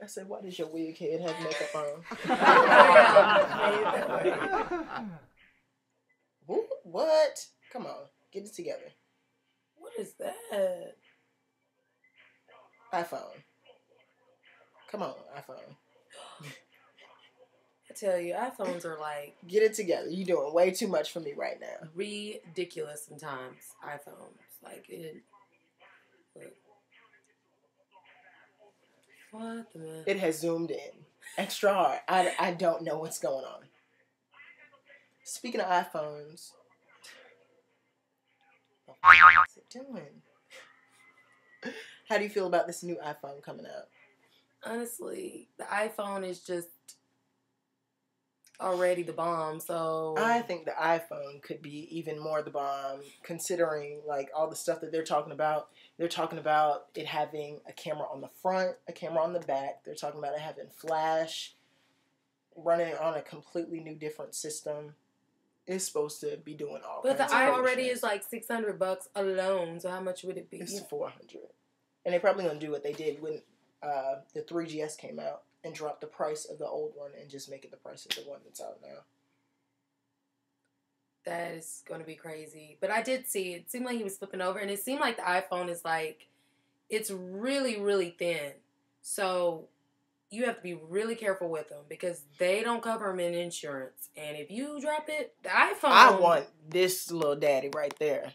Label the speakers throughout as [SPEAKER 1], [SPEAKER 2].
[SPEAKER 1] I said, why does your wig head have makeup on? What? Come on. Get it together.
[SPEAKER 2] What is that?
[SPEAKER 1] iPhone. Come on, iPhone.
[SPEAKER 2] I tell you, iPhones are like...
[SPEAKER 1] Get it together. You're doing way too much for me right now.
[SPEAKER 2] Ridiculous sometimes. iPhones. Like, it... Look. What the man?
[SPEAKER 1] It has zoomed in. Extra hard. I don't know what's going on. Speaking of iPhones... What's it doing? How do you feel about this new iPhone coming out?
[SPEAKER 2] Honestly, the iPhone is just already the bomb, so...
[SPEAKER 1] I think the iPhone could be even more the bomb, considering, like, all the stuff that they're talking about. They're talking about it having a camera on the front, a camera on the back. They're talking about it having flash, running on a completely new, different system. It's supposed to be doing all
[SPEAKER 2] but
[SPEAKER 1] kinds
[SPEAKER 2] the
[SPEAKER 1] of
[SPEAKER 2] I
[SPEAKER 1] crazy
[SPEAKER 2] already
[SPEAKER 1] shit.
[SPEAKER 2] is like $600 alone, so how much would it be?
[SPEAKER 1] It's $400. And they're probably going to do what they did when the 3GS came out and drop the price of the old one and just make it the price of the one that's out now.
[SPEAKER 2] That is going to be crazy. But I did see, it seemed like he was flipping over, and it seemed like the iPhone is like, it's really, really thin. So you have to be really careful with them because they don't cover them in insurance. And if you drop it, the iPhone...
[SPEAKER 1] I want this little daddy right there.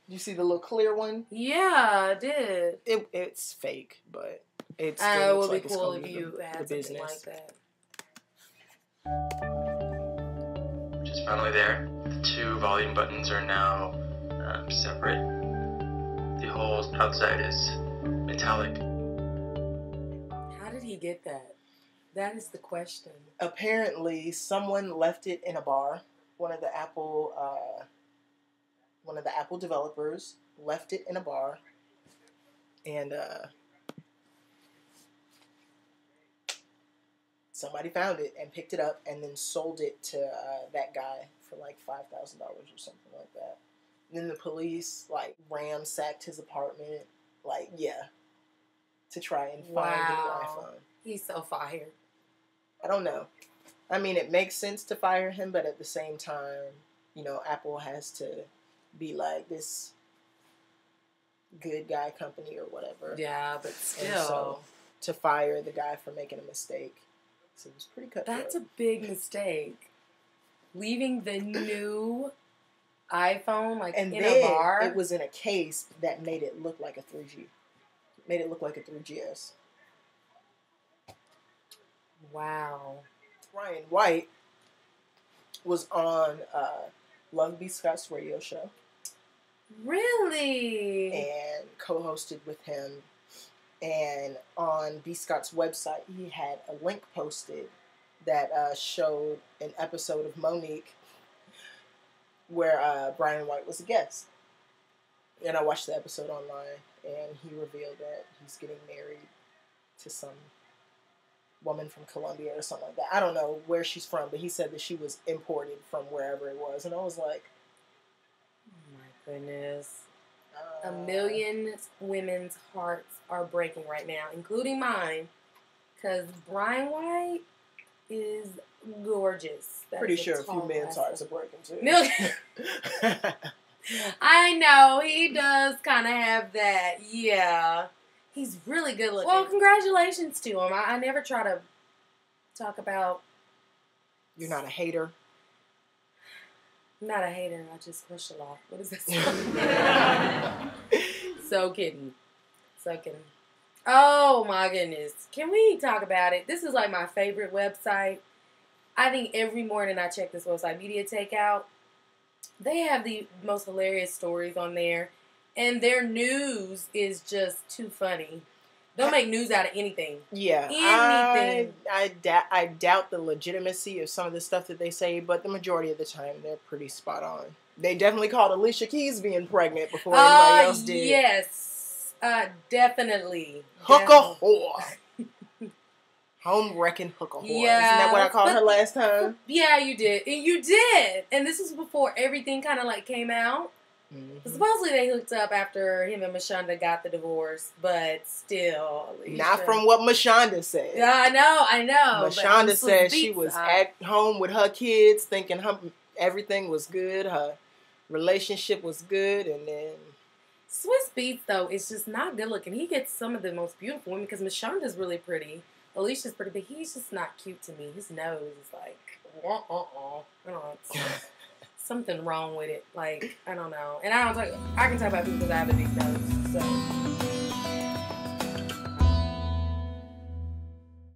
[SPEAKER 1] You see the little clear one?
[SPEAKER 2] Yeah, I did.
[SPEAKER 1] It's fake, but it still looks like it's
[SPEAKER 2] cool
[SPEAKER 1] going
[SPEAKER 2] if
[SPEAKER 1] to be
[SPEAKER 2] you had
[SPEAKER 1] the
[SPEAKER 2] something
[SPEAKER 1] business.
[SPEAKER 2] like that.
[SPEAKER 3] Which is finally there. The two volume buttons are now separate. The whole outside is metallic.
[SPEAKER 2] How did he get that? That is the question.
[SPEAKER 1] Apparently, someone left it in a bar. One of the Apple developers left it in a bar, and somebody found it and picked it up and then sold it to that guy for like $5,000 or something like that. And then the police like ransacked his apartment, to try and find the new iPhone.
[SPEAKER 2] He's so fired.
[SPEAKER 1] I don't know. I mean, it makes sense to fire him, but at the same time, Apple has to be like this good guy company or whatever.
[SPEAKER 2] Yeah, but still.
[SPEAKER 1] And so, to fire the guy for making a mistake. So it was pretty cutthroat.
[SPEAKER 2] That's a big mistake. Leaving the new iPhone in a bar.
[SPEAKER 1] It was in a case that made it look like a 3G. Made it look like a 3GS.
[SPEAKER 2] Wow.
[SPEAKER 1] Ryan White was on Love B. Scott's radio show.
[SPEAKER 2] Really?
[SPEAKER 1] And co-hosted with him. And on B. Scott's website, he had a link posted that showed an episode of Monique where Brian White was a guest. And I watched the episode online, and he revealed that he's getting married to some woman from Colombia or something like that. I don't know where she's from, but he said that she was imported from wherever it was. And I was like,
[SPEAKER 2] oh my goodness. A million women's hearts are breaking right now, including mine, because Brian White is gorgeous.
[SPEAKER 1] Pretty sure a few men's hearts are breaking too.
[SPEAKER 2] I know, he does kind of have that, yeah. He's really good looking. Well, congratulations to him. I never try to talk about...
[SPEAKER 1] You're not a hater?
[SPEAKER 2] I'm not a hater. I just push a lot. What is that? So kidding. So kidding. Oh, my goodness. Can we talk about it? This is like my favorite website. I think every morning I check this website, Media Takeout. They have the most hilarious stories on there. And their news is just too funny. They'll make news out of anything.
[SPEAKER 1] Yeah.
[SPEAKER 2] Anything.
[SPEAKER 1] I doubt the legitimacy of some of the stuff that they say, but the majority of the time, they're pretty spot on. They definitely called Alicia Keys being pregnant before anybody else did.
[SPEAKER 2] Yes. Definitely.
[SPEAKER 1] Hooker whore. Home wrecking hooker whore.
[SPEAKER 2] Yeah.
[SPEAKER 1] Isn't that what I called her last time?
[SPEAKER 2] Yeah, you did. And you did. And this was before everything kind of came out. Supposedly they hooked up after him and Mashonda got the divorce, but still. Alicia.
[SPEAKER 1] Not from what Mashonda said.
[SPEAKER 2] Yeah, I know.
[SPEAKER 1] Mashonda said she was at home with her kids thinking everything was good, her relationship was good, and then...
[SPEAKER 2] Swiss Beats, though, is just not good looking. He gets some of the most beautiful women because Mashonda's really pretty. Alicia's pretty, but he's just not cute to me. His nose is like, I don't know, something wrong with it. Like, I don't know. And I can talk about people because I have a big nose, so...